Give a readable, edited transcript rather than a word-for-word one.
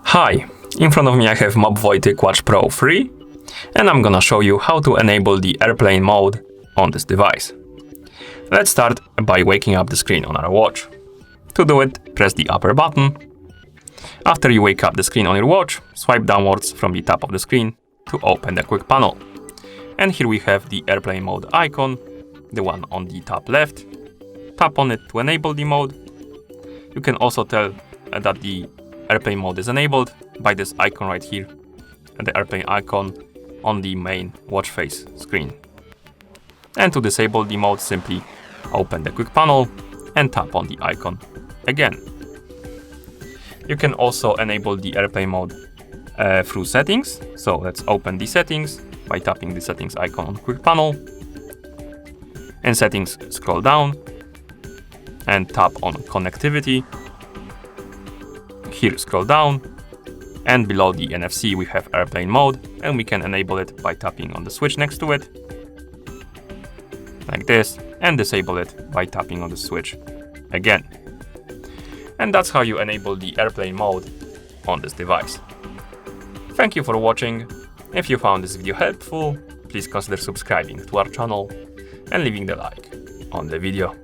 Hi, in front of me I have MOBVOI TicWatch Pro 3, and I'm gonna show you how to enable the airplane mode on this device. Let's start by waking up the screen on our watch. To do it, press the upper button. After you wake up the screen on your watch, swipe downwards from the top of the screen to open the quick panel. And here we have the airplane mode icon, the one on the top left. Tap on it to enable the mode. You can also tell that the airplane mode is enabled by this icon right here, the airplane icon on the main watch face screen. And to disable the mode, simply open the quick panel and tap on the icon again. You can also enable the airplane mode through settings. So let's open the settings by tapping the settings icon on the quick panel. In settings, scroll down and tap on connectivity. Here, scroll down, and below the NFC we have airplane mode, and we can enable it by tapping on the switch next to it, like this, and disable it by tapping on the switch again. And that's how you enable the airplane mode on this device. Thank you for watching. If you found this video helpful, please consider subscribing to our channel and leaving the like on the video.